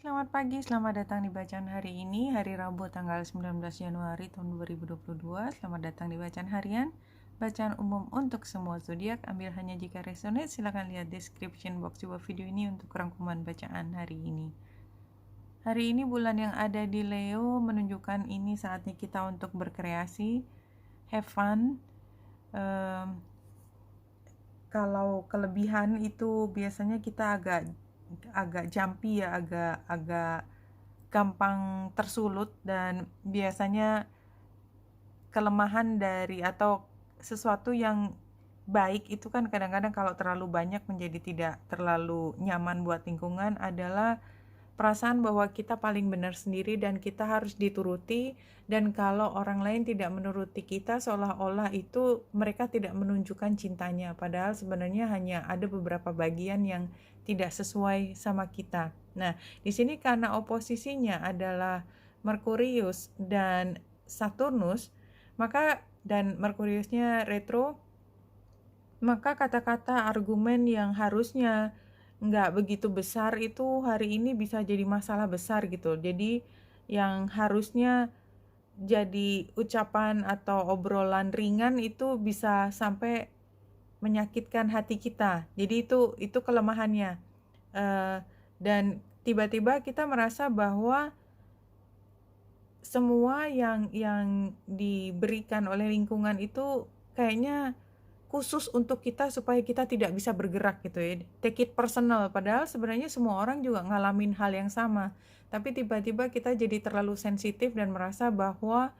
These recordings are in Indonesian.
Selamat pagi, selamat datang di bacaan hari ini, hari Rabu tanggal 19 Januari tahun 2022. Selamat datang di bacaan harian, bacaan umum untuk semua zodiak. Ambil hanya jika resonate, silakan lihat description box di bawah video ini untuk rangkuman bacaan hari ini. Hari ini bulan yang ada di Leo menunjukkan ini saatnya kita untuk berkreasi, have fun. Kalau kelebihan itu biasanya kita agak jumpy ya, agak gampang tersulut, dan biasanya kelemahan dari atau sesuatu yang baik itu kan kadang-kadang kalau terlalu banyak menjadi tidak terlalu nyaman buat lingkungan, adalah perasaan bahwa kita paling benar sendiri dan kita harus dituruti, dan kalau orang lain tidak menuruti kita seolah-olah itu mereka tidak menunjukkan cintanya, padahal sebenarnya hanya ada beberapa bagian yang tidak sesuai sama kita. Nah, di sini karena oposisinya adalah Merkurius dan Saturnus, maka dan Merkuriusnya retro, maka kata-kata argumen yang harusnya nggak begitu besar itu hari ini bisa jadi masalah besar gitu. Jadi yang harusnya jadi ucapan atau obrolan ringan itu bisa sampai menyakitkan hati kita. Jadi itu kelemahannya. Dan tiba-tiba kita merasa bahwa semua yang diberikan oleh lingkungan itu kayaknya khusus untuk kita supaya kita tidak bisa bergerak gitu ya. Take it personal, padahal sebenarnya semua orang juga ngalamin hal yang sama. Tapi tiba-tiba kita jadi terlalu sensitif dan merasa bahwa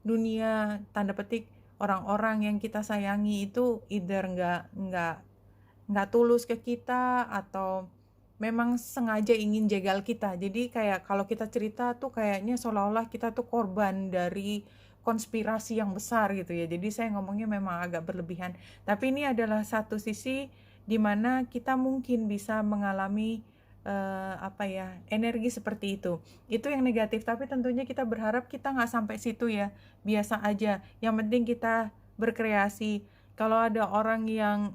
dunia tanda petik orang-orang yang kita sayangi itu either nggak tulus ke kita atau memang sengaja ingin jegal kita. Jadi kayak kalau kita cerita tuh kayaknya seolah-olah kita tuh korban dari konspirasi yang besar gitu ya. Jadi saya ngomongnya memang agak berlebihan. Tapi ini adalah satu sisi di mana kita mungkin bisa mengalami energi seperti itu. Itu yang negatif. Tapi tentunya kita berharap kita nggak sampai situ ya. Biasa aja. Yang penting kita berkreasi. Kalau ada orang yang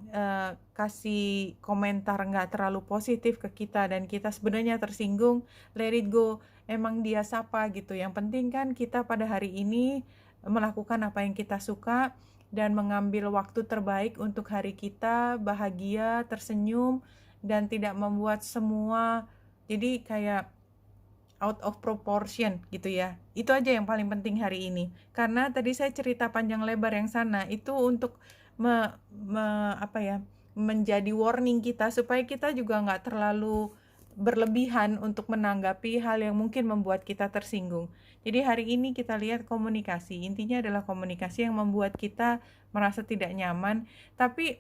kasih komentar nggak terlalu positif ke kita dan kita sebenarnya tersinggung, let it go. Emang dia siapa gitu. Yang penting kan kita pada hari ini melakukan apa yang kita suka dan mengambil waktu terbaik untuk hari kita, bahagia, tersenyum, dan tidak membuat semua jadi kayak out of proportion gitu ya. Itu aja yang paling penting hari ini. Karena tadi saya cerita panjang lebar yang sana itu untuk menjadi warning kita supaya kita juga nggak terlalu berlebihan untuk menanggapi hal yang mungkin membuat kita tersinggung. Jadi hari ini kita lihat komunikasi. Intinya adalah komunikasi yang membuat kita merasa tidak nyaman, tapi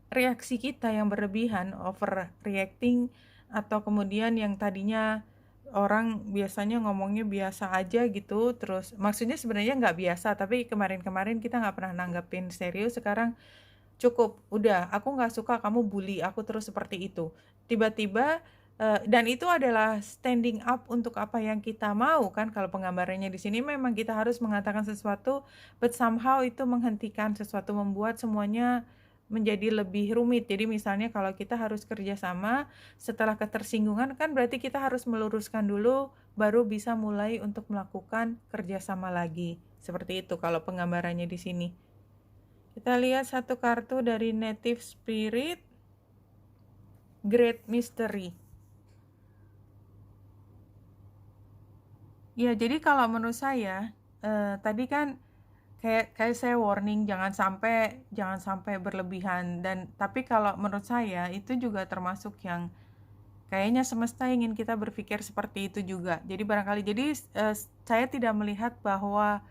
reaksi kita yang berlebihan, overreacting, atau kemudian yang tadinya orang biasanya ngomongnya biasa aja gitu, terus maksudnya sebenarnya nggak biasa, tapi kemarin-kemarin kita nggak pernah nanggepin serius, sekarang cukup, udah, aku nggak suka kamu bully aku terus seperti itu. Tiba-tiba, dan itu adalah standing up untuk apa yang kita mau kan, kalau penggambarannya di sini memang kita harus mengatakan sesuatu, but somehow itu menghentikan sesuatu, membuat semuanya menjadi lebih rumit. Jadi misalnya kalau kita harus kerja sama, setelah ketersinggungan kan berarti kita harus meluruskan dulu, baru bisa mulai untuk melakukan kerjasama lagi. Seperti itu kalau penggambarannya di sini. Kita lihat satu kartu dari Native Spirit, Great Mystery. Ya, jadi kalau menurut saya, tadi kan kayak saya warning jangan sampai berlebihan, dan tapi kalau menurut saya itu juga termasuk yang kayaknya semesta ingin kita berpikir seperti itu juga. Jadi barangkali saya tidak melihat bahwa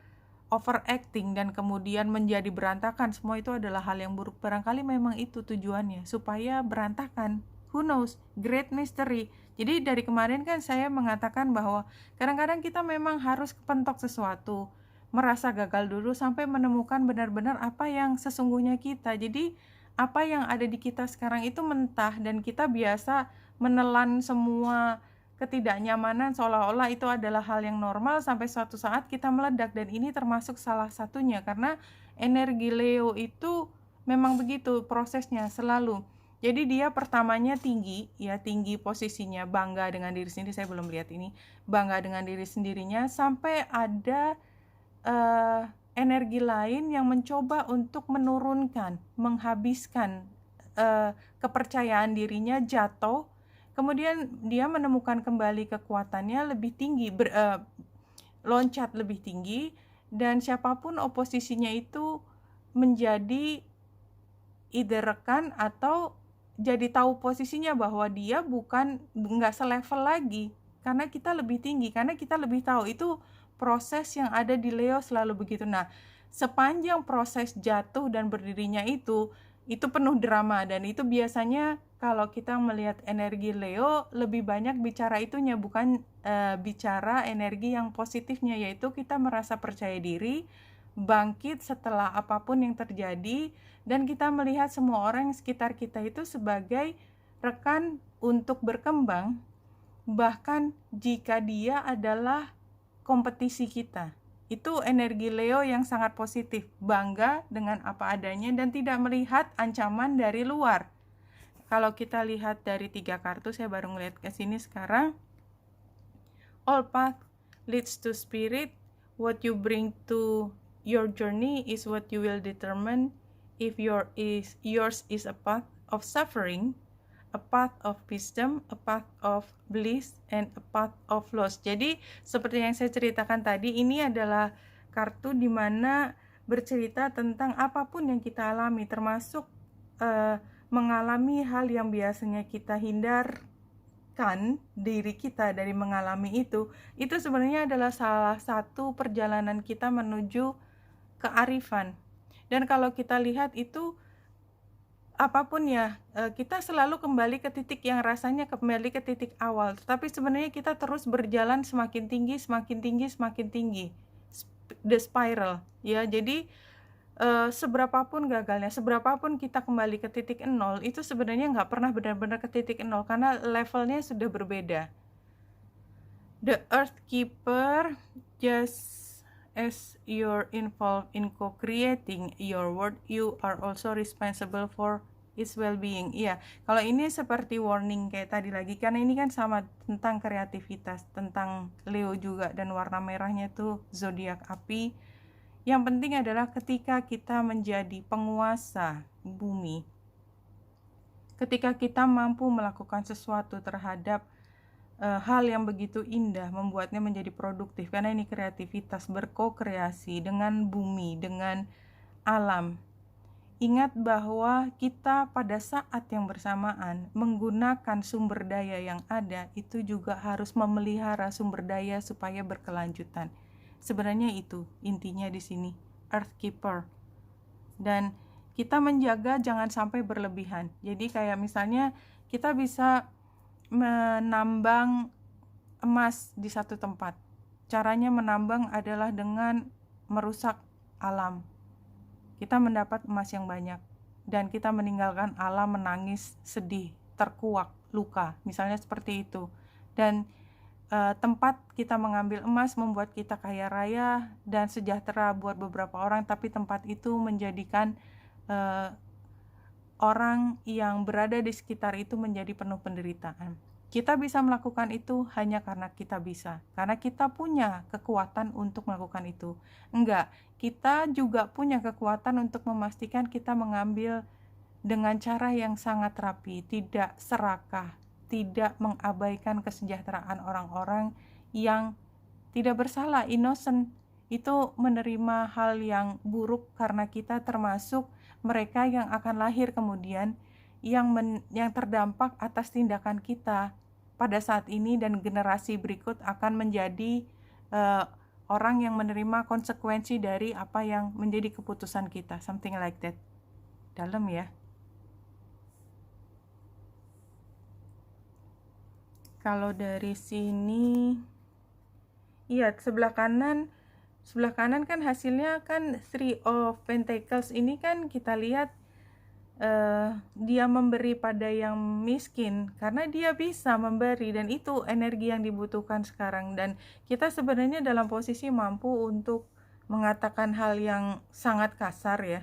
overacting dan kemudian menjadi berantakan semua itu adalah hal yang buruk. Barangkali memang itu tujuannya supaya berantakan. Who knows? Great mystery. Jadi dari kemarin kan saya mengatakan bahwa kadang-kadang kita memang harus kepentok sesuatu, merasa gagal dulu sampai menemukan benar-benar apa yang sesungguhnya kita. Jadi apa yang ada di kita sekarang itu mentah dan kita biasa menelan semua ketidaknyamanan seolah-olah itu adalah hal yang normal sampai suatu saat kita meledak, dan ini termasuk salah satunya karena energi Leo itu memang begitu prosesnya selalu. Jadi dia pertamanya tinggi, ya tinggi posisinya, bangga dengan diri sendiri. Saya belum lihat ini, bangga dengan diri sendirinya, sampai ada energi lain yang mencoba untuk menurunkan, menghabiskan kepercayaan dirinya, jatuh. Kemudian dia menemukan kembali kekuatannya lebih tinggi, loncat lebih tinggi, dan siapapun oposisinya itu menjadi either rekan atau jadi tahu posisinya bahwa dia nggak selevel lagi, karena kita lebih tinggi, karena kita lebih tahu. Itu proses yang ada di Leo selalu begitu. Nah, sepanjang proses jatuh dan berdirinya itu penuh drama, dan itu biasanya kalau kita melihat energi Leo lebih banyak bicara itunya, bukan bicara energi yang positifnya, yaitu kita merasa percaya diri, bangkit setelah apapun yang terjadi, dan kita melihat semua orang yang sekitar kita itu sebagai rekan untuk berkembang, bahkan jika dia adalah kompetisi kita. Itu energi Leo yang sangat positif, bangga dengan apa adanya dan tidak melihat ancaman dari luar. Kalau kita lihat dari 3 kartu, saya baru ngeliat ke sini sekarang. All path leads to spirit. What you bring to your journey is what you will determine. If yours is a path of suffering, a path of wisdom, a path of bliss, and a path of loss. Jadi seperti yang saya ceritakan tadi, ini adalah kartu di mana bercerita tentang apapun yang kita alami, termasuk mengalami hal yang biasanya kita hindarkan diri kita dari mengalami itu sebenarnya adalah salah satu perjalanan kita menuju kearifan. Dan kalau kita lihat itu apapun ya, kita selalu kembali ke titik yang rasanya kembali ke titik awal, tetapi sebenarnya kita terus berjalan semakin tinggi, semakin tinggi, semakin tinggi, the spiral ya. Jadi seberapapun gagalnya, seberapapun kita kembali ke titik nol, itu sebenarnya nggak pernah benar-benar ke titik nol, karena levelnya sudah berbeda. The Earth Keeper, just as you're involved in co-creating your world, you are also responsible for its well-being. Iya, kalau ini seperti warning kayak tadi lagi, karena ini kan sama tentang kreativitas, tentang Leo juga, dan warna merahnya tuh zodiak api. Yang penting adalah ketika kita menjadi penguasa bumi, ketika kita mampu melakukan sesuatu terhadap hal yang begitu indah, membuatnya menjadi produktif, karena ini kreativitas, berko-kreasi dengan bumi, dengan alam. Ingat bahwa kita pada saat yang bersamaan menggunakan sumber daya yang ada, itu juga harus memelihara sumber daya supaya berkelanjutan. Sebenarnya itu intinya di sini, Earth Keeper. Dan kita menjaga jangan sampai berlebihan. Jadi kayak misalnya kita bisa menambang emas di satu tempat. Caranya menambang adalah dengan merusak alam. Kita mendapat emas yang banyak dan kita meninggalkan alam menangis, sedih, terkuak, luka, misalnya seperti itu. Dan tempat kita mengambil emas membuat kita kaya raya dan sejahtera buat beberapa orang, tapi tempat itu menjadikan orang yang berada di sekitar itu menjadi penuh penderitaan. Kita bisa melakukan itu hanya karena kita bisa, karena kita punya kekuatan untuk melakukan itu. Enggak, kita juga punya kekuatan untuk memastikan kita mengambil dengan cara yang sangat rapi, tidak serakah, tidak mengabaikan kesejahteraan orang-orang yang tidak bersalah, innocent. Itu menerima hal yang buruk karena kita termasuk mereka yang akan lahir kemudian yang terdampak atas tindakan kita pada saat ini, dan generasi berikut akan menjadi orang yang menerima konsekuensi dari apa yang menjadi keputusan kita, something like that. Dalam ya. Kalau dari sini, iya, sebelah kanan kan hasilnya kan Three of Pentacles. Ini kan kita lihat dia memberi pada yang miskin karena dia bisa memberi, dan itu energi yang dibutuhkan sekarang. Dan kita sebenarnya dalam posisi mampu untuk mengatakan hal yang sangat kasar ya.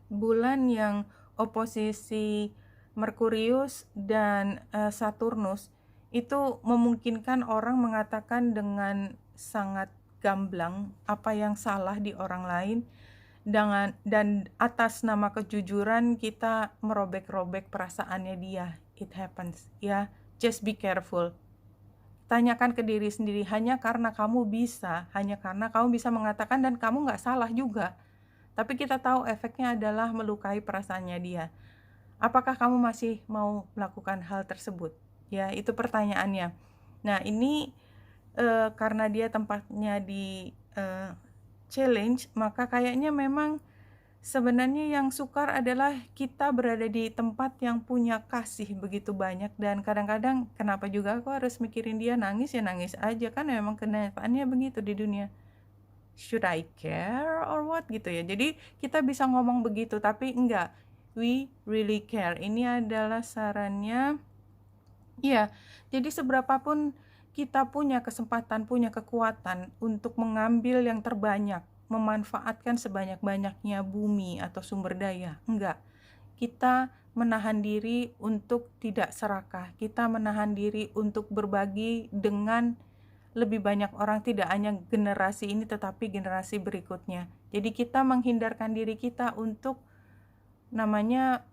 Bulan yang oposisi Merkurius dan Saturnus itu memungkinkan orang mengatakan dengan sangat gamblang apa yang salah di orang lain, dan atas nama kejujuran kita merobek-robek perasaannya dia. It happens ya. Just be careful. Tanyakan ke diri sendiri, hanya karena kamu bisa mengatakan dan kamu nggak salah juga, tapi kita tahu efeknya adalah melukai perasaannya dia. Apakah kamu masih mau melakukan hal tersebut? Ya, itu pertanyaannya. Nah, ini karena dia tempatnya di challenge, maka kayaknya memang sebenarnya yang sukar adalah kita berada di tempat yang punya kasih begitu banyak, dan kadang-kadang kenapa juga aku harus mikirin dia nangis, ya nangis aja kan, memang kenyataannya begitu di dunia. Should I care or what gitu ya. Jadi kita bisa ngomong begitu, tapi enggak, we really care. Ini adalah sarannya. Iya, jadi seberapapun kita punya kesempatan, punya kekuatan untuk mengambil yang terbanyak, memanfaatkan sebanyak-banyaknya bumi atau sumber daya, enggak. Kita menahan diri untuk tidak serakah, kita menahan diri untuk berbagi dengan lebih banyak orang, tidak hanya generasi ini tetapi generasi berikutnya. Jadi kita menghindarkan diri kita untuk namanya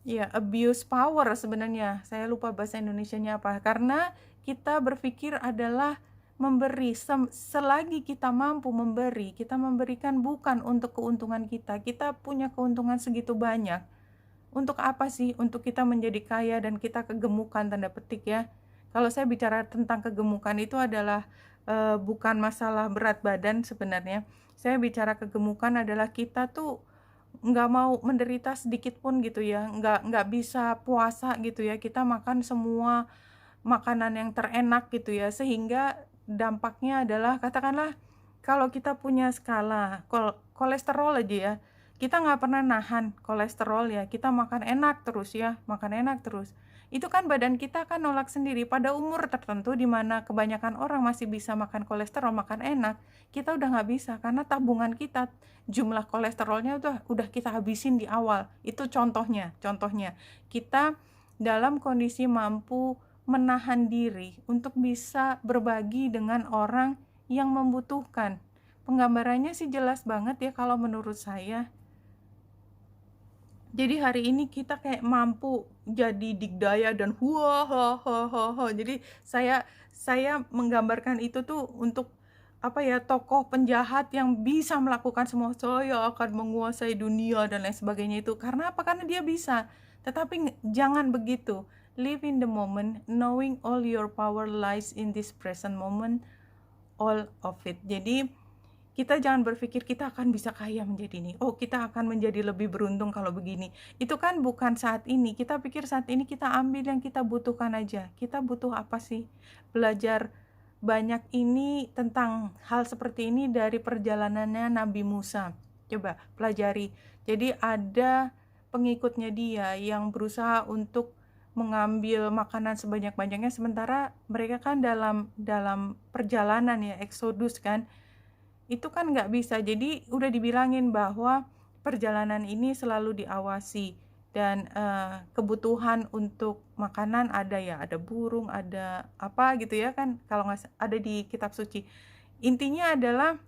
ya abuse power sebenarnya. Saya lupa bahasa Indonesianya apa. Karena kita berpikir adalah memberi, selagi kita mampu memberi, kita memberikan bukan untuk keuntungan kita. Kita punya keuntungan segitu banyak. Untuk apa sih? Untuk kita menjadi kaya dan kita kegemukan, tanda petik ya. Kalau saya bicara tentang kegemukan itu adalah bukan masalah berat badan sebenarnya. Saya bicara kegemukan adalah kita tuh nggak mau menderita sedikit pun gitu ya, nggak bisa puasa gitu ya, kita makan semua makanan yang terenak gitu ya, sehingga dampaknya adalah katakanlah kalau kita punya skala kolesterol aja ya, kita nggak pernah nahan kolesterol ya, kita makan enak terus ya, makan enak terus. Itu kan badan kita kan nolak sendiri pada umur tertentu di mana kebanyakan orang masih bisa makan kolesterol, makan enak. Kita udah nggak bisa karena tabungan kita, jumlah kolesterolnya udah kita habisin di awal. Itu contohnya kita dalam kondisi mampu menahan diri untuk bisa berbagi dengan orang yang membutuhkan. Penggambarannya sih jelas banget ya kalau menurut saya. Jadi hari ini kita kayak mampu jadi digdaya dan jadi saya menggambarkan itu tuh untuk apa ya, tokoh penjahat yang bisa melakukan semua, saya akan menguasai dunia dan lain sebagainya itu. Karena apa? Karena dia bisa. Tetapi jangan begitu. Live in the moment, knowing all your power lies in this present moment, all of it. Jadi kita jangan berpikir kita akan bisa kaya menjadi ini. Oh, kita akan menjadi lebih beruntung kalau begini. Itu kan bukan saat ini. Kita pikir saat ini kita ambil yang kita butuhkan aja. Kita butuh apa sih? Belajar banyak ini tentang hal seperti ini dari perjalanannya Nabi Musa. Coba pelajari. Jadi ada pengikutnya dia yang berusaha untuk mengambil makanan sebanyak-banyaknya, sementara mereka kan dalam perjalanan ya, Exodus kan. Itu kan nggak bisa. Jadi udah dibilangin bahwa perjalanan ini selalu diawasi, dan kebutuhan untuk makanan ada ya, ada burung, ada apa gitu ya kan, kalau nggak ada di kitab suci. Intinya adalah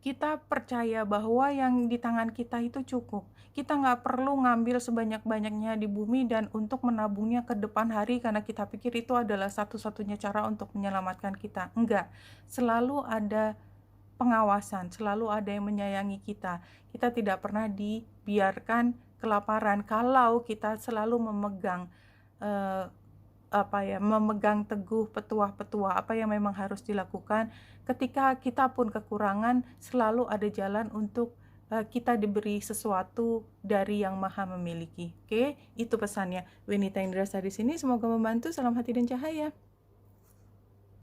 kita percaya bahwa yang di tangan kita itu cukup. Kita nggak perlu ngambil sebanyak-banyaknya di bumi dan untuk menabungnya ke depan hari karena kita pikir itu adalah satu-satunya cara untuk menyelamatkan kita. Enggak, selalu ada pengawasan, selalu ada yang menyayangi kita. Kita tidak pernah dibiarkan kelaparan kalau kita selalu memegang memegang teguh petuah-petuah apa yang memang harus dilakukan. Ketika kita pun kekurangan, selalu ada jalan untuk kita diberi sesuatu dari yang Maha Memiliki. Oke, itu pesannya. Winita Indrasa di sini, semoga membantu. Salam hati dan cahaya.